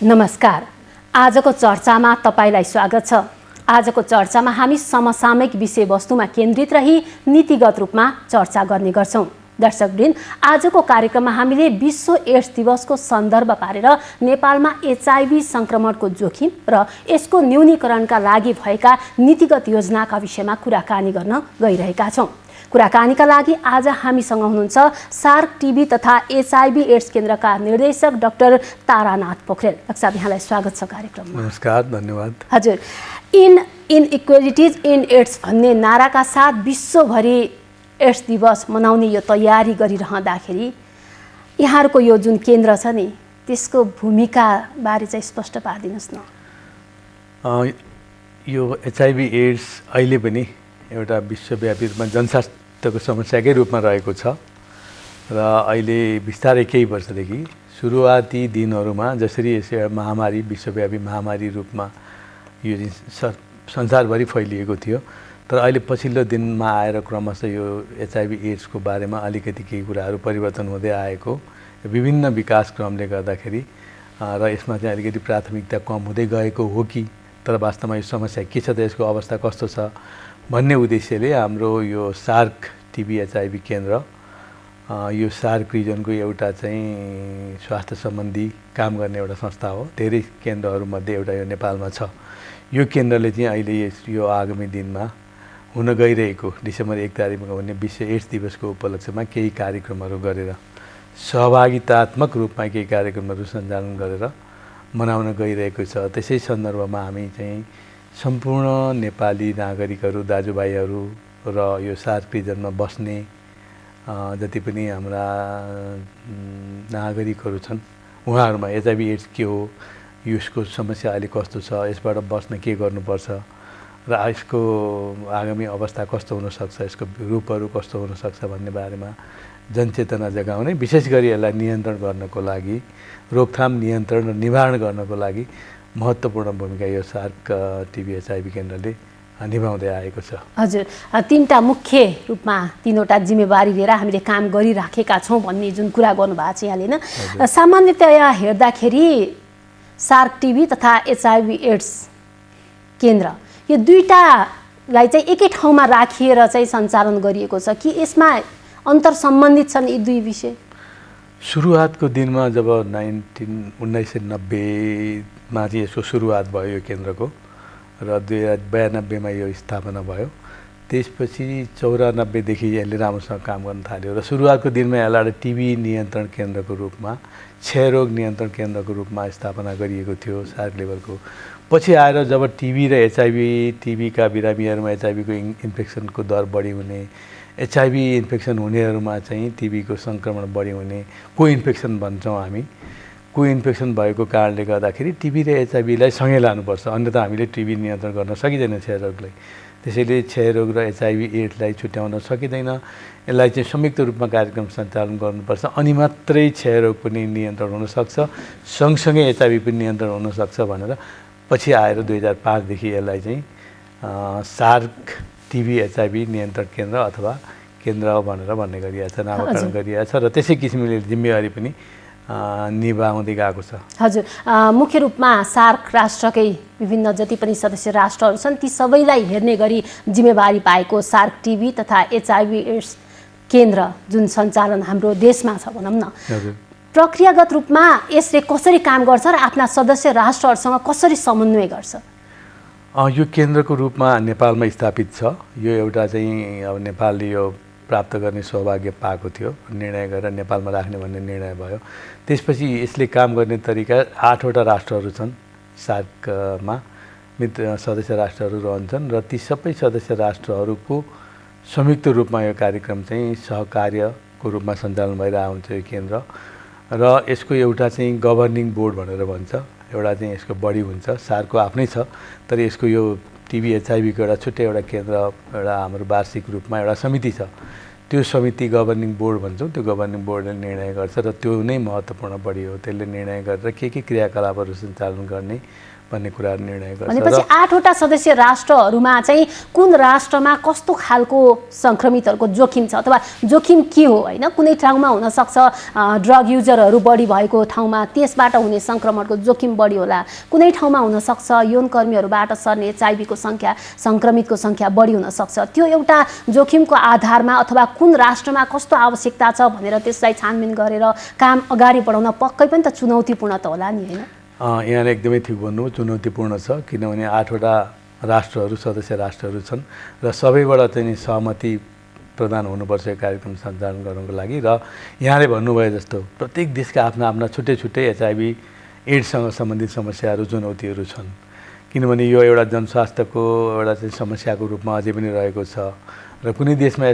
नमस्कार। आजको चर्चामा तपाईलाई स्वागत छ। आजको चर्चामा हामी समसामयिक विषयवस्तुमा केन्द्रित रही नीतिगत रूपमा चर्चा गर्ने गर्छौं। दर्शकवृन्द, आजको कार्यक्रममा हामीले विश्व एड्स दिवसको सन्दर्भ पारेर नेपालमा एचआईभी संक्रमणको जोखिम र यसको न्यूनीकरणका लागि भएका नीतिगत योजनाका विषयमा कुराकानी गर्न गइरहेका छौं। कुराकानीका लागि आज हामीसँग हुनुहुन्छ सार्क टिभी तथा एचआईभी एड्स केन्द्रका निर्देशक डाक्टर तारानाथ पोखरेल। डाक्टर साहब, यहाँलाई स्वागत छ कार्यक्रममा। नमस्कार, धन्यवाद। हजुर, इनइक्वालिटिज इन एड्स भन्ने नाराका साथ विश्वभरि एड्स दिवस मनाउने यो तयारी गरिरहँदाखेरि यहाँहरूको यो जुन केन्द्र छ नि, त्यसको भूमिका बारे चाहिँ स्पष्ट पारिदिनुहोस् न। यो एचआईभी एड्स अहिले पनि एउटा विश्वव्यापी रूपमा जनस्वास्थ्यको समस्याकै रूपमा रहेको छ र अहिले बिस्तारै केही वर्षदेखि सुरुवाती दिनहरूमा जसरी यस महामारी विश्वव्यापी महामारी रूपमा यो संसारभरि फैलिएको थियो, तर अहिले पछिल्लो दिनमा आएर क्रमशः यो एचआईभी एड्सको बारेमा अलिकति केही कुराहरू परिवर्तन हुँदै आएको, विभिन्न विकासक्रमले गर्दाखेरि र यसमा चाहिँ अलिकति प्राथमिकता कम हुँदै गएको हो कि, तर वास्तवमा यो समस्या के छ त, यसको अवस्था कस्तो छ भन्ने उद्देश्यले हाम्रो यो सार्क टिभी एचआईभी केन्द्र यो सार्क रिजनको एउटा चाहिँ स्वास्थ्य सम्बन्धी काम गर्ने एउटा संस्था हो। धेरै केन्द्रहरूमध्ये एउटा यो नेपालमा छ। यो केन्द्रले चाहिँ अहिले यो आगामी दिनमा हुन गइरहेको डिसेम्बर 1 तारिकमा हुने विश्व एड्स दिवसको उपलक्ष्यमा केही कार्यक्रमहरू गरेर, सहभागितात्मक रूपमा केही कार्यक्रमहरू सञ्चालन गरेर मनाउन गइरहेको छ। त्यसै सन्दर्भमा हामी चाहिँ सम्पूर्ण नेपाली नागरिकहरू, दाजुभाइहरू र यो सार्क रिजनमा बस्ने जति पनि हाम्रा नागरिकहरू छन्, उहाँहरूमा एचआईभी एड्स के हो, यसको समस्या अहिले कस्तो छ, यसबाट बस्न के गर्नुपर्छ र यसको आगामी अवस्था कस्तो हुनसक्छ, यसको रूपहरू कस्तो हुनसक्छ भन्ने बारेमा जनचेतना जगाउने, विशेष गरी यसलाई नियन्त्रण गर्नको लागि, रोकथाम, नियन्त्रण र निवारण गर्नको लागि महत्त्वपूर्ण भूमिका यो सार्क टिभी एचआईभी केन्द्रले निभाउँदै आएको छ। हजुर, तीनटा मुख्य रूपमा तीनवटा जिम्मेवारी लिएर हामीले काम गरिराखेका छौँ भन्ने जुन कुरा गर्नुभएको छ यहाँले, होइन? सामान्यतया हेर्दाखेरि सार्क टिभी तथा एचआईभी एड्स केन्द्र यो दुईटालाई चाहिँ एकै ठाउँमा राखिएर चाहिँ सञ्चालन गरिएको छ कि यसमा अन्तर सम्बन्धित छन् यी दुई विषय? सुरुवातको दिनमा जब 1990मा चाहिँ यसको सुरुवात भयो यो केन्द्रको र 2092 मा यो स्थापना भयो। त्यसपछि 94 देखि यसले राम्रोसँग काम गर्न थाल्यो र सुरुवातको दिनमा यसलाई टिभी नियन्त्रण केन्द्रको रूपमा, क्षयरोग नियन्त्रण केन्द्रको रूपमा स्थापना गरिएको थियो सार्क लेभलको। पछि आएर जब टिभी र एचआईभी, टिभीका बिरामीहरूमा एचआईभीको इन्फेक्सनको दर बढी हुने, एचआईभी इन्फेक्सन हुनेहरूमा चाहिँ टिभीको सङ्क्रमण बढी हुने, को इन्फेक्सन भन्छौँ हामी, को इन्फेक्सन भएको कारणले गर्दाखेरि टिभी र एचआईभीलाई सँगै लानुपर्छ, अन्यथा हामीले टिभी नियन्त्रण गर्न सकिँदैन क्षयरोगलाई। त्यसैले क्षयरोग र एचआईभी एड्सलाई छुट्याउन सकिँदैन, यसलाई चाहिँ संयुक्त रूपमा कार्यक्रम सञ्चालन गर्नुपर्छ, अनि मात्रै क्षयरोग पनि नियन्त्रण हुनसक्छ, सँगसँगै एचआईभी पनि नियन्त्रण हुनसक्छ भनेर पछि आएर 2005 देखि यसलाई चाहिँ सार्क टिभी एचआईभी नियन्त्रण केन्द्र अथवा केन्द्र भनेर भन्ने गरिएको छ, नामकरण गरिएको छ र त्यसै किसिमले जिम्मेवारी पनि निभाउँदै गएको छ। हजुर, मुख्य रूपमा सार्क राष्ट्रकै विभिन्न जति पनि सदस्य राष्ट्रहरू छन् ती सबैलाई हेर्ने गरी जिम्मेवारी पाएको सार्क टिभी तथा एचआईभी एड्स केन्द्र जुन सञ्चालन हाम्रो देशमा छ भनौँ न, प्रक्रियागत रूपमा यसले कसरी काम गर्छ र आफ्ना सदस्य राष्ट्रहरूसँग कसरी समन्वय गर्छ? यो केन्द्रको रूपमा नेपालमा स्थापित छ। यो एउटा चाहिँ अब नेपालले यो प्राप्त गर्ने सौभाग्य पाएको थियो, निर्णय गरेर नेपालमा राख्ने भन्ने निर्णय भयो। त्यसपछि यसले काम गर्ने तरिका 8 वटा राष्ट्रहरू छन् सार्कमा, मित्र सदस्य राष्ट्रहरू रहन्छन् र ती सबै सदस्य राष्ट्रहरूको संयुक्त रूपमा यो कार्यक्रम चाहिँ सहकार्यको रूपमा सञ्चालन भइरहेको हुन्छ यो केन्द्र र यसको एउटा चाहिँ गभर्निङ बोर्ड भनेर भन्छ, एउटा चाहिँ यसको बडी हुन्छ, सार्कको आफ्नै छ, तर यसको यो टिभी एचआईभीको एउटा छुट्टै एउटा केन्द्र, एउटा हाम्रो वार्षिक रूपमा एउटा समिति छ, त्यो समिति गभर्निङ बोर्ड भन्छौँ, त्यो गभर्निङ बोर्डले निर्णय गर्छ र त्यो नै महत्त्वपूर्ण बडी हो। त्यसले निर्णय गरेर के क्रियाकलापहरू सञ्चालन गर्ने भन्ने कुरा निर्णय गर्छ। भनेपछि 8वटा सदस्य राष्ट्रहरूमा चाहिँ कुन राष्ट्रमा कस्तो खालको सङ्क्रमितहरूको जोखिम छ अथवा जोखिम के हो होइन, कुनै ठाउँमा हुनसक्छ ड्रग युजरहरू बढी भएको ठाउँमा त्यसबाट हुने सङ्क्रमणको जोखिम बढी होला, कुनै ठाउँमा हुनसक्छ यौनकर्मीहरूबाट सर्ने एचआइभीको सङ्ख्या सङ्क्रमितको सङ्ख्या बढी हुनसक्छ। त्यो एउटा जोखिमको आधारमा अथवा कुन राष्ट्रमा कस्तो आवश्यकता छ भनेर त्यसलाई छानबिन गरेर काम अगाडि बढाउन पक्कै पनि त चुनौतीपूर्ण त होला नि होइन? यहाँले एकदमै ठिक भन्नु, चुनौतीपूर्ण छ किनभने 8वटा राष्ट्रहरू सदस्य राष्ट्रहरू छन् र सबैबाट चाहिँ सहमति प्रदान हुनुपर्छ यो कार्यक्रम सञ्चालन गर्नको लागि। र यहाँले भन्नुभयो जस्तो प्रत्येक देशका आफ्ना आफ्ना छुट्टै छुट्टै एचआइभी एड्ससँग सम्बन्धित समस्याहरू चुनौतीहरू छन् किनभने यो एउटा जनस्वास्थ्यको एउटा चाहिँ समस्याको रूपमा अझै पनि रहेको छ र कुनै देशमा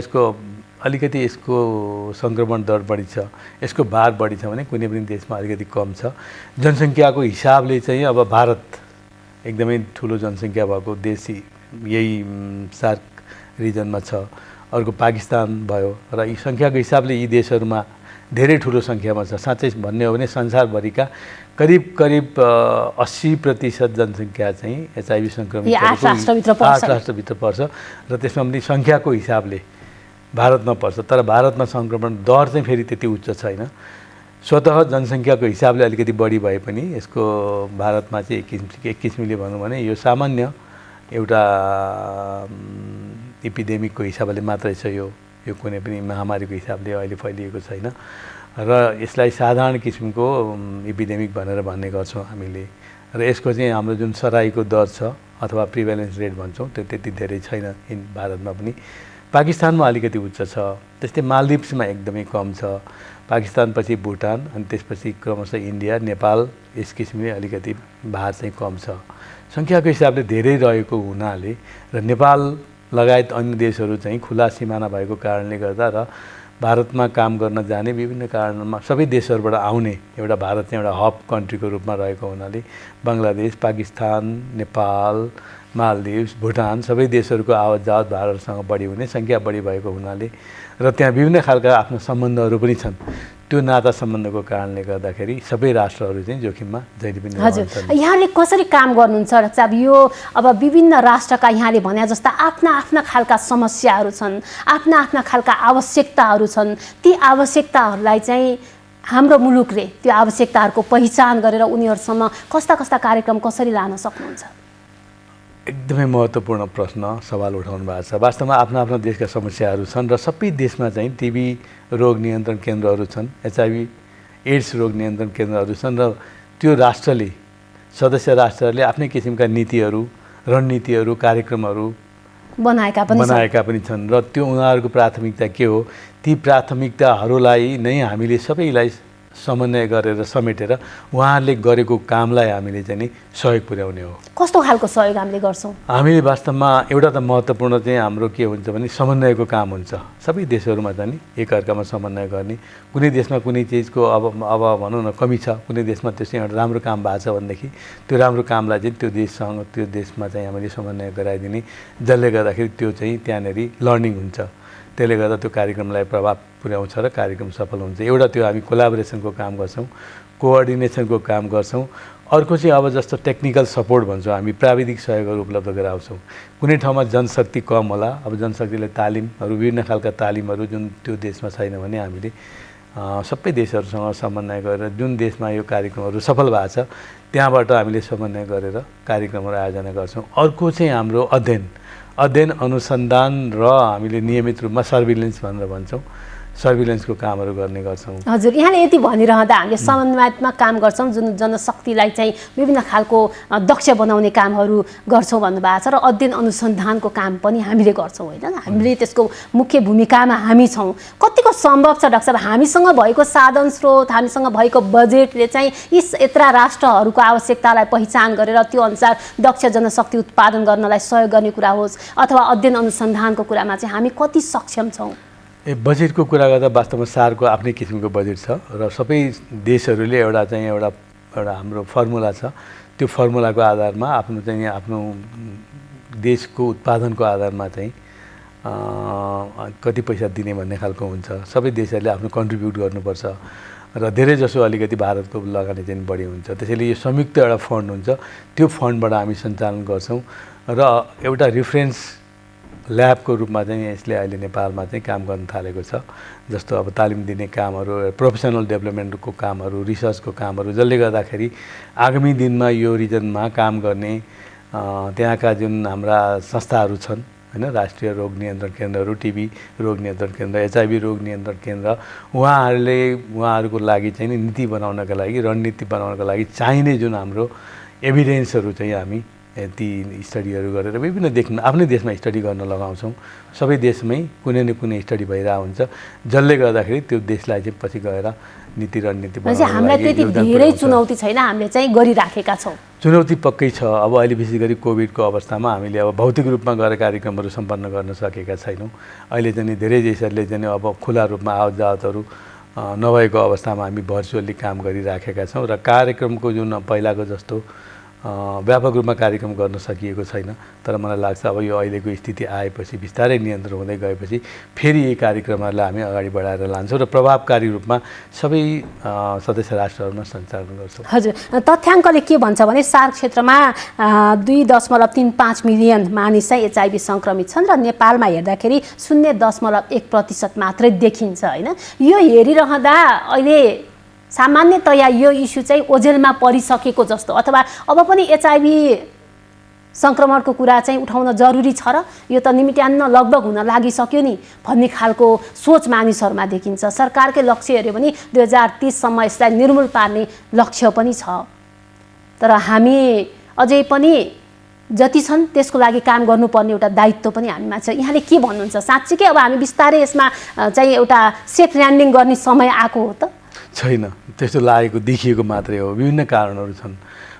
अलिकति यसको सङ्क्रमण दर बढी छ, यसको भार बढी छ भने कुनै पनि देशमा अलिकति कम छ। जनसङ्ख्याको हिसाबले चाहिँ अब भारत एकदमै ठुलो जनसङ्ख्या भएको देश यही सार्क रिजनमा छ। अर्को पाकिस्तान भयो र यी सङ्ख्याको हिसाबले यी देशहरूमा धेरै ठुलो सङ्ख्यामा छ। साँच्चै भन्ने हो भने संसारभरिका करिब 80% जनसङ्ख्या चाहिँ एचआइभी सङ्क्रमित 8 राष्ट्रभित्र पर्छ र त्यसमा पनि सङ्ख्याको हिसाबले भारतमा पर्छ। तर भारतमा सङ्क्रमण दर चाहिँ फेरि त्यति उच्च छैन। स्वतः जनसङ्ख्याको हिसाबले अलिकति बढी भए पनि यसको भारतमा चाहिँ एक किसिमले भनौँ भने यो सामान्य एउटा एपिडेमिकको हिसाबले मात्रै छ। यो कुनै पनि महामारीको हिसाबले अहिले फैलिएको छैन र यसलाई साधारण किसिमको एपिडेमिक भनेर भन्ने गर्छौँ हामीले। र यसको चाहिँ हाम्रो जुन सराईको दर छ अथवा प्रिभेलेन्स रेट भन्छौँ त्यो त्यति धेरै छैन भारतमा पनि। पाकिस्तानमा अलिकति उच्च छ, त्यस्तै मालदिभ्समा एकदमै कम छ, पाकिस्तानपछि भुटान अनि त्यसपछि क्रमशः इन्डिया नेपाल यस किसिमले अलिकति भार चाहिँ कम छ। सङ्ख्याको हिसाबले धेरै रहेको हुनाले र नेपाल लगायत अन्य देशहरू चाहिँ खुला सिमाना भएको कारणले गर्दा र भारतमा काम गर्न जाने विभिन्न कारणमा सबै देशहरूबाट आउने एउटा भारत चाहिँ एउटा हब कन्ट्रीको रूपमा रहेको हुनाले बङ्गलादेश, पाकिस्तान, नेपाल, मालदिभ्स, भुटान सबै देशहरूको आवत जावत भारतसँग बढी हुने सङ्ख्या बढी भएको हुनाले र त्यहाँ विभिन्न खालका आफ्ना सम्बन्धहरू पनि छन्। त्यो नाता सम्बन्धको कारणले गर्दाखेरि सबै राष्ट्रहरू चाहिँ जोखिममा जहिले पनि हजुर। यहाँले कसरी काम गर्नुहुन्छ डाक्टर साहब? यो अब विभिन्न राष्ट्रका यहाँले भने जस्ता आफ्ना आफ्ना खालका समस्याहरू छन्, आफ्ना आफ्ना खालका आवश्यकताहरू छन्। ती आवश्यकताहरूलाई चाहिँ हाम्रो मुलुकले त्यो आवश्यकताहरूको पहिचान गरेर उनीहरूसम्म कस्ता कस्ता कार्यक्रम कसरी लान सक्नुहुन्छ? एकदमै महत्त्वपूर्ण प्रश्न सवाल उठाउनु भएको छ। वास्तवमा आफ्ना आफ्ना देशका समस्याहरू छन् र सबै देशमा चाहिँ टिबी रोग नियन्त्रण केन्द्रहरू छन्, एचआइभी एड्स रोग नियन्त्रण केन्द्रहरू छन् र त्यो राष्ट्रले सदस्य राष्ट्रहरूले आफ्नै किसिमका नीतिहरू, रणनीतिहरू, कार्यक्रमहरू बनाएका पनि छन् र त्यो उनीहरूको प्राथमिकता के हो, ती प्राथमिकताहरूलाई नै हामीले सबैलाई समन्वय गरेर समेटेर उहाँहरूले गरेको कामलाई हामीले चाहिँ नि सहयोग पुर्याउने हो। कस्तो खालको सहयोग हामीले गर्छौँ? हामीले वास्तवमा एउटा त महत्त्वपूर्ण चाहिँ हाम्रो के हुन्छ भने समन्वयको काम हुन्छ। सबै देशहरूमा चाहिँ नि एकअर्कामा समन्वय गर्ने। कुनै देशमा कुनै चिजको अब भनौँ न कमी छ, कुनै देशमा त्यसै एउटा राम्रो काम भएको छ भनेदेखि त्यो राम्रो कामलाई चाहिँ त्यो देशमा चाहिँ हामीले समन्वय गराइदिने, जसले गर्दाखेरि त्यो चाहिँ त्यहाँनेरि लर्निङ हुन्छ। त्यसले गर्दा त्यो कार्यक्रमलाई प्रभाव पुर्याउँछ र कार्यक्रम सफल हुन्छ। एउटा त्यो हामी कोलाबोरेसनको काम गर्छौँ, कोअर्डिनेसनको काम गर्छौँ। अर्को चाहिँ अब जस्तो टेक्निकल सपोर्ट भन्छौँ हामी, प्राविधिक सहयोगहरू उपलब्ध गराउँछौँ। कुनै ठाउँमा जनशक्ति कम होला, अब जनशक्तिले तालिमहरू विभिन्न खालका तालिमहरू जुन त्यो देशमा छैन भने हामीले सबै देशहरूसँग समन्वय गरेर जुन देशमा यो कार्यक्रमहरू सफल भएको छ त्यहाँबाट हामीले समन्वय गरेर कार्यक्रमहरू आयोजना गर्छौँ। अर्को चाहिँ हाम्रो अध्ययन अनुसन्धान र हामीले नियमित रूपमा सर्भिलेन्स भनेर भन्छौँ, सर्भिलेन्सको कामहरू गर्ने गर्छौँ। हजुर, यहाँले यति भनिरहँदा हामीले समन्वयात्मक काम गर्छौँ, जुन जनशक्तिलाई चाहिँ विभिन्न खालको दक्ष बनाउने कामहरू गर्छौँ भन्नुभएको छ र अध्ययन अनुसन्धानको काम पनि हामीले गर्छौँ होइन? हामीले त्यसको मुख्य भूमिकामा हामी छौँ। कतिको सम्भव छ डाक्टर साहब हामीसँग भएको साधन स्रोत, हामीसँग भएको बजेटले चाहिँ यी यत्रा राष्ट्रहरूको आवश्यकतालाई पहिचान गरेर त्यो अनुसार दक्ष जनशक्ति उत्पादन गर्नलाई सहयोग गर्ने कुरा होस् अथवा अध्ययन अनुसन्धानको कुरामा चाहिँ हामी कति सक्षम छौँ? बजेटको कुरा गर्दा वास्तवमा सारको आफ्नै किसिमको बजेट छ र सबै देशहरूले एउटा हाम्रो फर्मुला छ। त्यो फर्मुलाको आधारमा आफ्नो देशको उत्पादनको आधारमा चाहिँ कति पैसा दिने भन्ने खालको हुन्छ। सबै देशहरूले आफ्नो कन्ट्रिब्युट गर्नुपर्छ र धेरैजसो अलिकति भारतको लगानी चाहिँ बढी हुन्छ। त्यसैले यो संयुक्त एउटा फन्ड हुन्छ, त्यो फन्डबाट हामी सञ्चालन गर्छौँ र एउटा रिफरेन्स ल्याबको रूपमा चाहिँ यसले अहिले नेपालमा चाहिँ काम गर्न थालेको छ। जस्तो अब तालिम दिने कामहरू, प्रोफेसनल डेभलपमेन्टको कामहरू, रिसर्चको कामहरू, जसले गर्दाखेरि आगामी दिनमा यो रिजनमा काम गर्ने त्यहाँका जुन हाम्रा संस्थाहरू छन् हैन, राष्ट्रिय रोग नियन्त्रण केन्द्रहरू, टिबी रोग नियन्त्रण केन्द्र, एचआइभी रोग नियन्त्रण केन्द्र, उहाँहरूको लागि चाहिँ नीति बनाउनका लागि, रणनीति बनाउनका लागि चाहिने जुन हाम्रो एभिडेन्सहरू चाहिँ हामी ती स्टडीहरू गरेर विभिन्न आफ्नै देशमा स्टडी गर्न लगाउँछौँ। सबै देशमै कुनै न कुनै स्टडी भइरहेको हुन्छ, जसले गर्दाखेरि त्यो देशलाई चाहिँ पछि गएर नीति रणनीति बनाउन हामीलाई त्यति धेरै चुनौती छैन, हामीले चाहिँ गरिराखेका छौँ। चुनौती पक्कै छ। अब अहिले विशेष गरी कोभिडको अवस्थामा हामीले अब भौतिक रूपमा गएर कार्यक्रमहरू सम्पन्न गर्न सकेका छैनौँ। अहिले चाहिँ धेरै देशहरूले चाहिँ अब खुला रूपमा आवत जावतहरू नभएको अवस्थामा हामी भर्चुअली काम गरिराखेका छौँ र कार्यक्रमको जुन पहिलाको जस्तो व्यापक रूपमा कार्यक्रम गर्न सकिएको छैन। तर मलाई लाग्छ अब यो अहिलेको स्थिति आएपछि, बिस्तारै नियन्त्रण हुँदै गएपछि फेरि यी कार्यक्रमहरूलाई हामी अगाडि बढाएर लान्छौँ र प्रभावकारी रूपमा सबै सदस्य राष्ट्रहरूमा सञ्चालन गर्छौँ। हजुर, तथ्याङ्कले के भन्छ भने सार्क क्षेत्रमा 2.35 मिलियन मानिस चाहिँ एचआइभी सङ्क्रमित छन् र नेपालमा हेर्दाखेरि 0.1% मात्रै देखिन्छ हैन। यो हेरिरहँदा अहिले सामान्यतया यो इस्यु चाहिँ ओझेलमा परिसकेको जस्तो, अथवा अब पनि एचआइभी सङ्क्रमणको कुरा चाहिँ उठाउन जरुरी छ र यो त निमिट्यान्न लगभग हुन लागिसक्यो नि भन्ने खालको सोच मानिसहरूमा देखिन्छ। सरकारकै लक्ष्य हेऱ्यो भने 2030सम्म यसलाई निर्मूल पार्ने लक्ष्य पनि छ, तर हामी अझै पनि जति छन् त्यसको लागि काम गर्नुपर्ने एउटा दायित्व पनि हामीमा छ। यहाँले के भन्नुहुन्छ? साँच्चीकै अब हामी बिस्तारै यसमा चाहिँ एउटा सेफ ल्यान्डिङ गर्ने समय आएको हो त? छैन, त्यस्तो लागेको देखिएको मात्रै हो। विभिन्न कारणहरू छन्।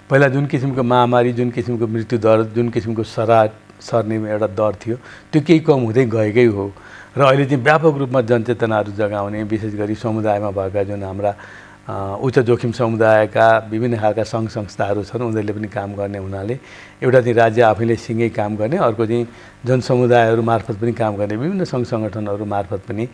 पहिला जुन किसिमको महामारी, जुन किसिमको मृत्यु दर, जुन किसिमको सर्ने एउटा दर थियो, त्यो केही कम हुँदै गएकै हो र अहिले चाहिँ व्यापक रूपमा जनचेतनाहरू जगाउने, विशेष गरी समुदायमा भएका जुन हाम्रा उच्च जोखिम समुदायका विभिन्न खालका सङ्घ संस्थाहरू छन्, उनीहरूले पनि काम गर्ने हुनाले एउटा चाहिँ राज्य आफैले सँगै काम गर्ने, अर्को चाहिँ जनसमुदायहरू मार्फत पनि काम गर्ने, विभिन्न सङ्घ सङ्गठनहरू मार्फत पनि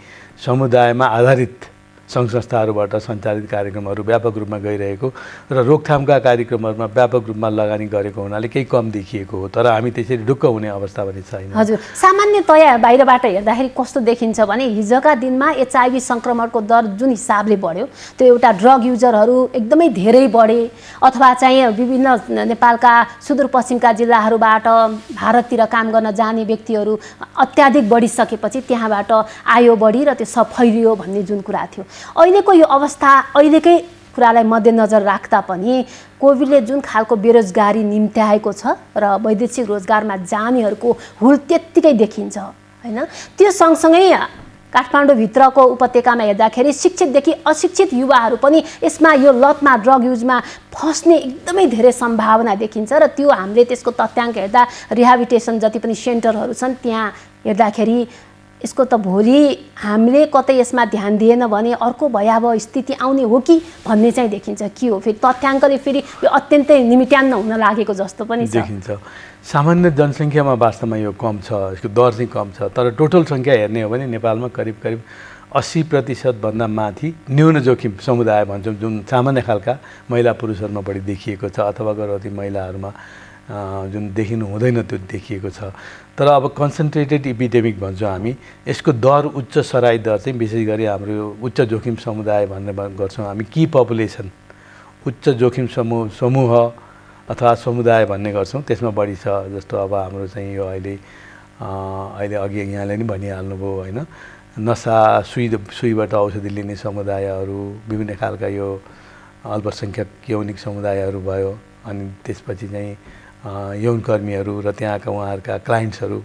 समुदायमा आधारित सङ्घ संस्थाहरूबाट सञ्चालित कार्यक्रमहरू व्यापक रूपमा गइरहेको र रोकथामका कार्यक्रमहरूमा व्यापक रूपमा लगानी गरेको हुनाले केही कम देखिएको हो। तर हामी त्यसरी ढुक्क हुने अवस्था पनि छैन। हजुर, सामान्यतया बाहिरबाट हेर्दाखेरि कस्तो देखिन्छ भने हिजोका दिनमा एचआइभी सङ्क्रमणको दर जुन हिसाबले बढ्यो, त्यो एउटा ड्रग युजरहरू एकदमै धेरै बढे, अथवा चाहिँ विभिन्न नेपालका सुदूरपश्चिमका जिल्लाहरूबाट भारततिर काम गर्न जाने व्यक्तिहरू अत्याधिक बढिसकेपछि त्यहाँबाट आयो बढी र त्यो सब फैलियो भन्ने जुन कुरा थियो। अहिलेको यो अवस्था, अहिलेकै कुरालाई मध्यनजर राख्दा पनि कोभिडले जुन खालको बेरोजगारी निम्त्याएको छ र वैदेशिक रोजगारमा जानेहरूको हुल त्यत्तिकै देखिन्छ हैन। त्यो सँगसँगै काठमाडौँभित्रको उपत्यकामा हेर्दाखेरि शिक्षितदेखि अशिक्षित युवाहरू पनि यसमा यो लतमा, ड्रग युजमा फस्ने एकदमै धेरै सम्भावना देखिन्छ र त्यो हामीले त्यसको तथ्याङ्क हेर्दा रिहाबिलिटेसन जति पनि सेन्टरहरू छन् त्यहाँ हेर्दाखेरि यसको त भोलि हामीले कतै यसमा ध्यान दिएन भने अर्को भयावह स्थिति आउने हो कि भन्ने चाहिँ देखिन्छ। के हो फेरि तथ्याङ्कले फेरि यो अत्यन्तै निमिट्यान्न हुन लागेको जस्तो पनि देखिन्छ। सामान्य जनसङ्ख्यामा वास्तवमा यो कम छ, यसको दर चाहिँ कम छ, तर टोटल सङ्ख्या हेर्ने हो भने नेपालमा करिब 80% भन्दा माथि न्यून जोखिम समुदाय भन्छौँ, जुन सामान्य खालका महिला पुरुषहरूमा बढी देखिएको छ, अथवा गर्भवती महिलाहरूमा जुन देखिनु हुँदैन त्यो देखिएको छ। तर अब कन्सन्ट्रेटेड इपिडेमिक भन्छौँ हामी, यसको दर उच्च सराई दर चाहिँ विशेष गरी हाम्रो उच्च जोखिम समुदाय भन्ने गर्छौँ हामी। की पपुलेसन, उच्च जोखिम समूह अथवा समुदाय भन्ने गर्छौँ, त्यसमा बढी छ। जस्तो अब हाम्रो चाहिँ यो अहिले अघि यहाँले नि भनिहाल्नुभयो होइन, नसा सुईबाट औषधि लिने समुदायहरू, विभिन्न खालका यो अल्पसङ्ख्यक यौनिक समुदायहरू भयो, अनि त्यसपछि चाहिँ यौनकर्मीहरू र त्यहाँका उहाँहरूका क्लाइन्ट्सहरू,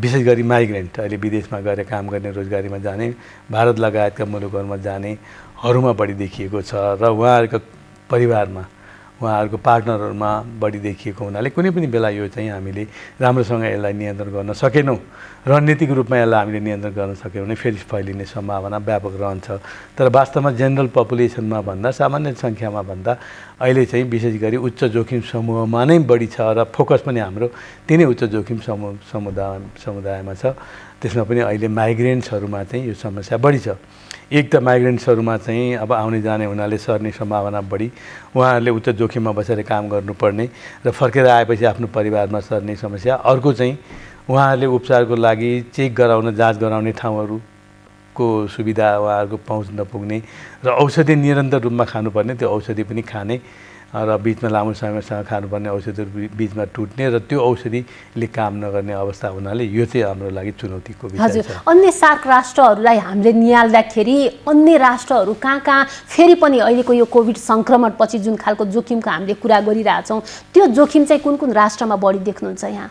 विशेष गरी माइग्रेन्ट, अहिले विदेशमा गएर काम गर्ने, रोजगारीमा जाने, भारत लगायतका मुलुकहरूमा जानेहरूमा बढी देखिएको छ र उहाँहरूका परिवारमा, उहाँहरूको पार्टनरहरूमा बढी देखिएको हुनाले कुनै पनि बेला यो चाहिँ हामीले राम्रोसँग यसलाई नियन्त्रण गर्न सकेनौँ, रणनीतिक रूपमा यसलाई हामीले नियन्त्रण गर्न सकेनौँ भने फेरि फैलिने सम्भावना व्यापक रहन्छ। तर वास्तवमा जेनरल पपुलेसनमा भन्दा, सामान्य सङ्ख्यामा भन्दा अहिले चाहिँ विशेष गरी उच्च जोखिम समूहमा नै बढी छ र फोकस पनि हाम्रो तिनै उच्च जोखिम समुदायमा छ। त्यसमा पनि अहिले माइग्रेन्ट्सहरूमा चाहिँ यो समस्या बढी छ। एक त माइग्रेन्ट्सहरूमा चाहिँ अब आउने जाने हुनाले सर्ने सम्भावना बढी, उहाँहरूले उच्च जोखिममा बसेर काम गर्नुपर्ने र फर्केर आएपछि आफ्नो परिवारमा सर्ने समस्या। अर्को चाहिँ उहाँहरूले उपचारको लागि चेक गराउन, जाँच गराउने ठाउँहरूको सुविधा उहाँहरूको पहुँच नपुग्ने र औषधि निरन्तर रूपमा खानुपर्ने, त्यो औषधि पनि खाने र बिचमा लामो समयसँग खानुपर्ने औषधिहरू बिचमा टुट्ने र त्यो औषधिले काम नगर्ने अवस्था हुनाले यो चाहिँ हाम्रो लागि चुनौतीको विषय हजुर। छ। अन्य सार्क राष्ट्रहरूलाई हामीले निहाल्दाखेरि अन्य राष्ट्रहरू कहाँ कहाँ फेरि पनि अहिलेको यो कोभिड सङ्क्रमणपछि जुन खालको जोखिमको हामीले कुरा गरिरहेछौँ, त्यो जोखिम चाहिँ कुन कुन राष्ट्रमा बढी देख्नुहुन्छ यहाँ?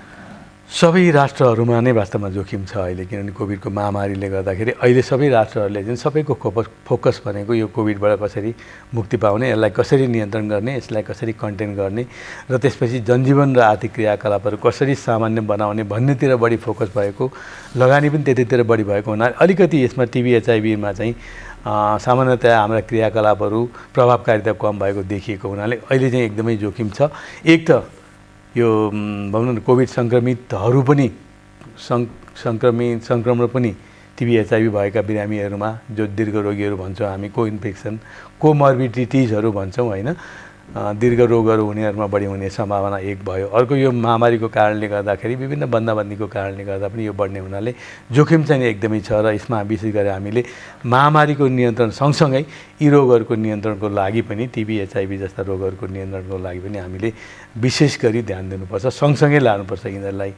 सबै राष्ट्रहरूमा नै वास्तवमा जोखिम छ अहिले, किनभने कोभिडको महामारीले गर्दाखेरि अहिले सबै राष्ट्रहरूले चाहिँ सबैको फोकस भनेको यो कोभिडबाट कसरी मुक्ति पाउने, यसलाई कसरी नियन्त्रण गर्ने, यसलाई कसरी कन्टेन गर्ने र त्यसपछि जनजीवन र आर्थिक क्रियाकलापहरू कसरी सामान्य बनाउने भन्नेतिर बढी फोकस भएको, लगानी पनि त्यतितिर बढी भएको हुनाले अलिकति यसमा टिबी एचआइभीमा चाहिँ सामान्यतया हाम्रा क्रियाकलापहरू प्रभावकारिता कम भएको देखिएको हुनाले अहिले चाहिँ एकदमै जोखिम छ। एक त यो भनौँ न कोभिड सङ्क्रमितहरू पनि सङ्क्रमण पनि टिबी एचआइभी भएका बिरामीहरूमा जो दीर्घ रोगीहरू भन्छौँ हामी, को इन्फेक्सन कोमर्बिडिटिजहरू भन्छौँ होइन, दीर्घ रोगहरू हुनेहरूमा बढी हुने सम्भावना एक भयो। अर्को यो महामारीको कारणले गर्दाखेरि विभिन्न बन्दाबन्दीको कारणले गर्दा पनि यो बढ्ने हुनाले जोखिम चाहिँ एकदमै छ र यसमा विशेष गरी हामीले महामारीको नियन्त्रण सँगसँगै यी रोगहरूको नियन्त्रणको लागि पनि टिबी एचआइभी जस्ता रोगहरूको नियन्त्रणको लागि पनि हामीले विशेष गरी ध्यान दिनुपर्छ, सँगसँगै लानुपर्छ यिनीहरूलाई,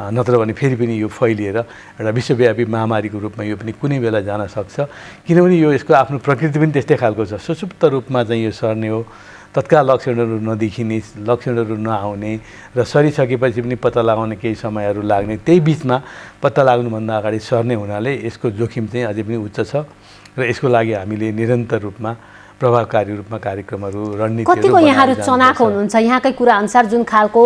नत्र भने फेरि पनि यो फैलिएर एउटा विश्वव्यापी महामारीको रूपमा यो पनि कुनै बेला जान सक्छ। किनभने यो यसको आफ्नो प्रकृति पनि त्यस्तै खालको छ, सुसुप्त रूपमा चाहिँ यो सर्ने हो, तत्काल लक्षणहरू नदेखिने, लक्षणहरू नआउने र सरिसकेपछि पनि पत्ता लगाउने केही समयहरू लाग्ने, त्यही बिचमा पत्ता लाग्नुभन्दा अगाडि सर्ने हुनाले यसको जोखिम चाहिँ अझै पनि उच्च छ र यसको लागि हामीले निरन्तर रूपमा प्रभावकारी रूपमा कार्यक्रमहरू, रणनीतिहरू कतिको यहाँहरू चनाखो हुनुहुन्छ? यहाँकै कुरा अनुसार जुन खालको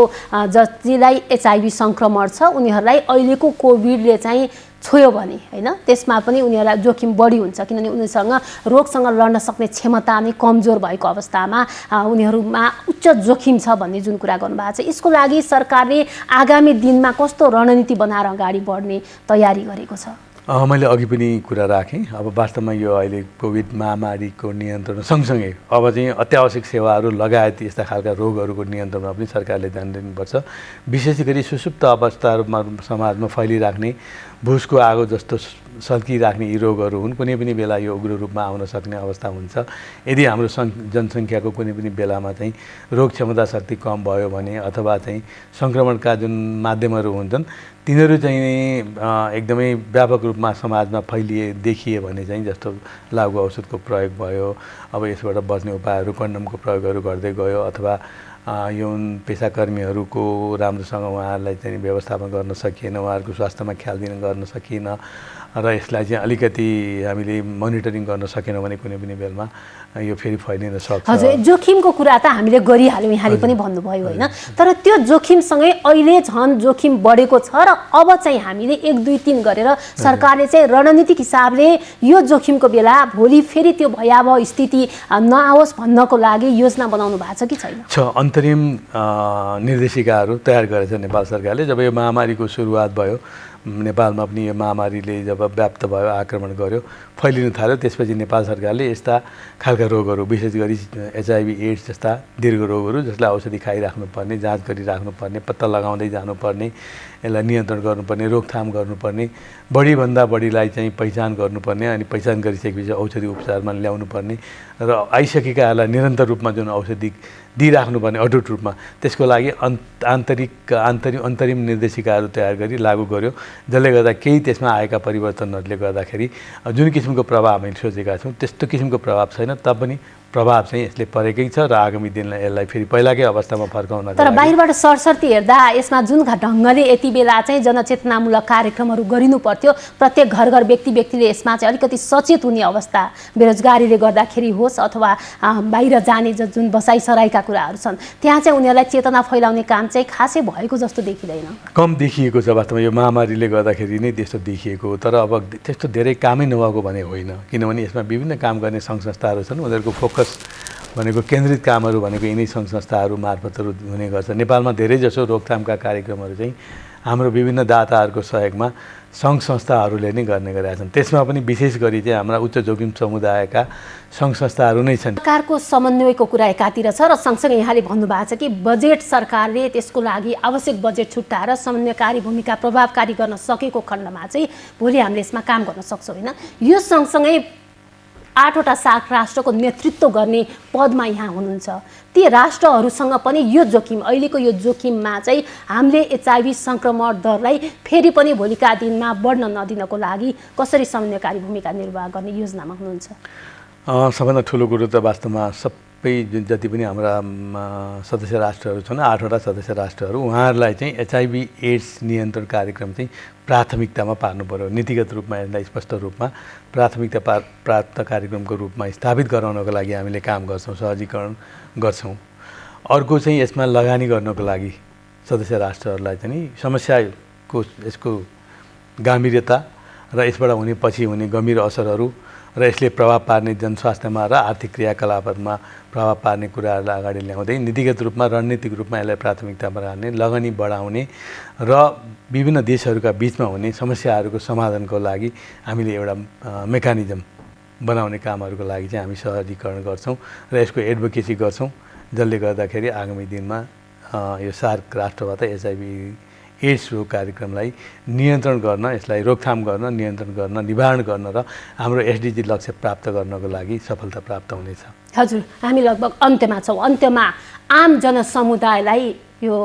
जतिलाई एचआइभी सङ्क्रमण छ उनीहरूलाई अहिलेको कोभिडले चाहिँ छोयो भने होइन, त्यसमा पनि उनीहरूलाई जोखिम बढी हुन्छ, किनभने उनीसँग रोगसँग लड्न सक्ने क्षमता नै कमजोर भएको अवस्थामा उनीहरूमा उच्च जोखिम छ भन्ने जुन कुरा गर्नुभएको छ, यसको लागि सरकारले आगामी दिनमा कस्तो रणनीति बनाएर अगाडि बढ्ने तयारी गरेको छ? मैले अघि पनि कुरा राखेँ। अब वास्तवमा यो अहिले कोभिड महामारीको नियन्त्रण सँगसँगै अब चाहिँ अत्यावश्यक सेवाहरू लगायत यस्ता खालका रोगहरूको नियन्त्रणमा पनि सरकारले ध्यान दिनुपर्छ। विशेष गरी सुसुप्त अवस्थाहरूमा समाजमा फैलिराख्ने भुसको आगो जस्तो सल्किराख्ने यी रोगहरू हुन्, कुनै पनि बेला यो उग्र रूपमा आउन सक्ने अवस्था हुन्छ। यदि हाम्रो जनसङ्ख्याको कुनै पनि बेलामा चाहिँ रोग क्षमता शक्ति कम भयो भने अथवा चाहिँ सङ्क्रमणका जुन माध्यमहरू हुन्छन् तिनीहरू चाहिँ एकदमै व्यापक रूपमा समाजमा देखिए भने चाहिँ जस्तो लागु औषधको प्रयोग भयो, अब यसबाट बच्ने उपायहरू कन्डमको प्रयोगहरू गर्दै गयो, अथवा यौन पेसाकर्मीहरूको राम्रोसँग उहाँहरूलाई चाहिँ व्यवस्थापन गर्न सकिएन, उहाँहरूको स्वास्थ्यमा ख्याल गर्न सकिएन र यसलाई चाहिँ अलिकति हामीले मोनिटरिङ गर्न सकेनौँ भने कुनै पनि बेलामा यो फेरि फैलिन सक्छ। हजुर, जोखिमको कुरा त हामीले गरिहाल्यौँ, यहाँले पनि भन्नुभयो होइन, तर त्यो जोखिमसँगै अहिले झन् जोखिम बढेको छ र अब चाहिँ हामीले 1, 2, 3 गरेर सरकारले चाहिँ रणनीतिक हिसाबले यो जोखिमको बेला भोलि फेरि त्यो भयावह स्थिति नआओस् भन्नको लागि योजना बनाउनु भएको छ कि छैन? अन्तरिम निर्देशिकाहरू तयार गरेछ नेपाल सरकारले। जब यो महामारीको सुरुवात भयो नेपालमा पनि यो महामारीले जब व्याप्त भयो, आक्रमण गर्यो, फैलिन थाल्यो, त्यसपछि नेपाल सरकारले यस्ता खालका रोगहरू विशेष गरी एचआइभी एड्स जस्ता दीर्घ रोगहरू जसलाई औषधि खाइराख्नुपर्ने, जाँच गरिराख्नुपर्ने, पत्ता लगाउँदै जानुपर्ने, यसलाई नियन्त्रण गर्नुपर्ने, रोकथाम गर्नुपर्ने, बढीभन्दा बढीलाई चाहिँ पहिचान गर्नुपर्ने, अनि पहिचान गरिसकेपछि औषधि उपचारमा ल्याउनुपर्ने र आइसकेकाहरूलाई निरन्तर रूपमा जुन औषधि दिइराख्नुपर्ने अटुट रूपमा, त्यसको लागि अन्तरिम निर्देशिकाहरू तयार गरी लागू गर्यो, जसले गर्दा केही त्यसमा आएका परिवर्तनहरूले गर्दाखेरि जुन किसिमको प्रभाव हामीले सोचेका छौँ त्यस्तो किसिमको प्रभाव छैन, तापनि प्रभाव चाहिँ यसले परेकै छ र आगामी दिनलाई यसलाई फेरि पहिलाकै अवस्थामा फर्काउन। तर बाहिरबाट सरसर्ती हेर्दा यसमा जुन ढङ्गले यति बेला चाहिँ जनचेतनामूलक कार्यक्रमहरू गरिनु पर्थ्यो, प्रत्येक घर घर व्यक्तिले यसमा चाहिँ अलिकति सचेत हुने अवस्था, बेरोजगारीले गर्दाखेरि होस् अथवा बाहिर जाने जुन बसाइसराईका कुराहरू छन् त्यहाँ चाहिँ उनीहरूलाई चेतना फैलाउने काम चाहिँ खासै भएको जस्तो देखिँदैन। कम देखिएको छ वास्तवमा, यो महामारीले गर्दाखेरि नै त्यस्तो देखिएको हो। तर अब त्यस्तो धेरै कामै नभएको भने होइन, किनभने यसमा विभिन्न काम गर्ने सङ्घ संस्थाहरू छन्, उनीहरूको फोकस भनेको केन्द्रित कामहरू भनेको यिनै सङ्घ संस्थाहरू मार्फतहरू हुने गर्छ। नेपालमा धेरै जसो रोकथामका कार्यक्रमहरू चाहिँ हाम्रो विभिन्न दाताहरूको सहयोगमा सङ्घ संस्थाहरूले नै गर्ने गरेका छन्। त्यसमा पनि विशेष गरी चाहिँ हाम्रा उच्च जोखिम समुदायका सङ्घ संस्थाहरू नै छन्। सरकारको समन्वयको कुरा एकातिर छ र सँगसँगै यहाँले भन्नुभएको छ कि बजेट सरकारले त्यसको लागि आवश्यक बजेट छुट्याएर समन्वयकारी भूमिका प्रभावकारी गर्न सकेको खण्डमा चाहिँ भोलि हामीले यसमा काम गर्न सक्छौँ होइन। यो सँगसँगै 8वटा सार्क राष्ट्रको नेतृत्व गर्ने पदमा यहाँ हुनुहुन्छ। ती राष्ट्रहरूसँग पनि यो जोखिम अहिलेको यो जोखिममा चाहिँ हामीले एचआईभी सङ्क्रमण दरलाई फेरि पनि भोलिका दिनमा बढ्न नदिनको लागि कसरी समन्वयकारी भूमिका निर्वाह गर्ने योजनामा हुनुहुन्छ? सबभन्दा ठुलो कुरो त वास्तवमा सबै जति पनि हाम्रा सदस्य राष्ट्रहरू छन् 8वटा सदस्य राष्ट्रहरू उहाँहरूलाई चाहिँ एचआईभी एड्स नियन्त्रण कार्यक्रम चाहिँ प्राथमिकतामा पार्नु पर्यो। नीतिगत रूपमा यसलाई स्पष्ट रूपमा प्राथमिकता प्राप्त कार्यक्रमको रूपमा स्थापित गराउनको लागि हामीले काम गर्छौँ, सहजीकरण गर्छौँ। अर्को चाहिँ यसमा लगानी गर्नको लागि सदस्य राष्ट्रहरूलाई चाहिँ समस्याको यसको गम्भीरता र यसबाट पछि हुने गम्भीर असरहरू र यसले प्रभाव पार्ने जनस्वास्थ्यमा र आर्थिक क्रियाकलापमा प्रभाव पार्ने कुराहरूलाई अगाडि ल्याउँदै नीतिगत रूपमा रणनीतिक रूपमा यसलाई प्राथमिकतामा राख्ने, लगानी बढाउने र विभिन्न देशहरूका बिचमा हुने समस्याहरूको समाधानको लागि हामीले एउटा मेकानिजम बनाउने कामहरूको लागि चाहिँ हामी सहजीकरण गर्छौँ र यसको एडभोकेसी गर्छौँ, जसले गर्दाखेरि आगामी दिनमा यो सार्क राष्ट्रबाट एचआईभी एड्स रोग कार्यक्रमलाई नियन्त्रण गर्न, यसलाई रोकथाम गर्न, नियन्त्रण गर्न, निवारण गर्न र हाम्रो एसडिजी लक्ष्य प्राप्त गर्नको लागि सफलता प्राप्त हुनेछ। हजुर, हामी लगभग अन्त्यमा छौँ। अन्त्यमा आम जनसमुदायलाई यो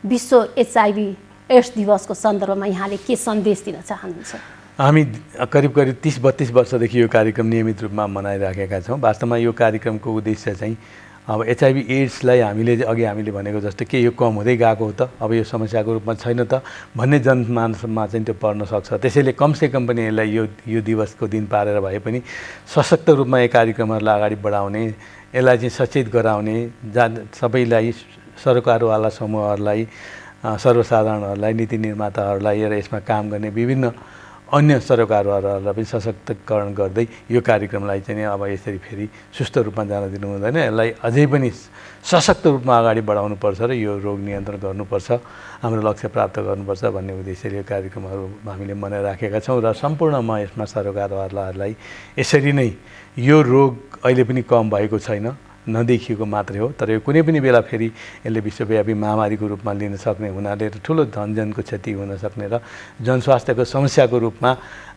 विश्व एचआईभी एड्स दिवसको सन्दर्भमा यहाँले के सन्देश दिन चाहनुहुन्छ? हामी करिब 30-32 वर्षदेखि यो कार्यक्रम नियमित रूपमा मनाइराखेका छौँ। वास्तवमा यो कार्यक्रमको उद्देश्य चाहिँ अब एचआईभी एड्सलाई हामीले भनेको जस्तो के यो कम हुँदै गएको हो त, अब यो समस्याको रूपमा छैन त भन्ने जनमानसमा चाहिँ त्यो पर्न सक्छ। त्यसैले कमसेकम पनि यसलाई यो दिवसको दिन पारेर भए पनि सशक्त रूपमा यो कार्यक्रमहरूलाई अगाडि बढाउने, यसलाई चाहिँ सचेत गराउने, सबैलाई सरकारवाला समूहहरूलाई, सर्वसाधारणहरूलाई, नीति निर्माताहरूलाई र यसमा काम गर्ने विभिन्न अन्य सरकारहरूलाई पनि सशक्तिकरण गर्दै यो कार्यक्रमलाई चाहिँ अब यसरी फेरि सुस्त रूपमा जान दिनु हुँदैन। यसलाई अझै पनि सशक्त रूपमा अगाडि बढाउनुपर्छ र यो रोग नियन्त्रण गर्नुपर्छ, हाम्रो लक्ष्य प्राप्त गर्नुपर्छ भन्ने उद्देश्यले यो कार्यक्रमहरू हामीले मनाइराखेका छौँ र सम्पूर्ण म यसमा सरकारहरूलाई यसरी नै यो रोग अहिले पनि कम भएको छैन, नदेखिएको मात्रै हो, तर यो कुनै पनि बेला फेरि यसले विश्वव्यापी महामारीको रूपमा लिन सक्ने हुनाले ठुलो धनजनको क्षति हुन सक्ने र जनस्वास्थ्यको समस्याको रूपमा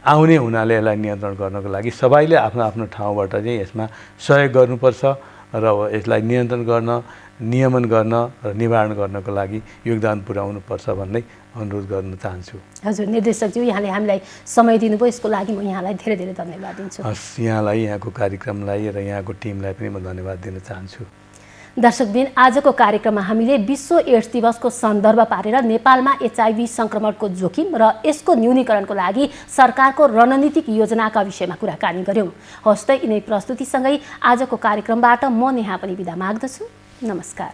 आउने हुनाले यसलाई नियन्त्रण गर्नको लागि सबैले आफ्नो आफ्नो ठाउँबाट चाहिँ यसमा सहयोग गर्नुपर्छ र यसलाई नियन्त्रण गर्न, नियमन गर्न र निवारण गर्नको लागि योगदान पुर्याउनुपर्छ भन्दै अनुरोध गर्न चाहन्छु। हजुर निर्देशकज्यू, यहाँले हामीलाई समय दिनुभयो, यसको लागि म यहाँलाई धेरै धेरै धन्यवाद दिन्छु। यहाँलाई, यहाँको कार्यक्रमलाई र यहाँको टिमलाई पनि म धन्यवाद दिन चाहन्छु। दर्शकबिन, आजको कार्यक्रममा हामीले विश्व एड्स दिवसको सन्दर्भ पारेर नेपालमा एचआईभी सङ्क्रमणको जोखिम र यसको न्यूनीकरणको लागि सरकारको रणनीतिक योजनाका विषयमा कुराकानी गऱ्यौँ। हस्तै यिनै प्रस्तुतिसँगै आजको कार्यक्रमबाट म नेहा पनि बिदा माग्दछु। नमस्कार।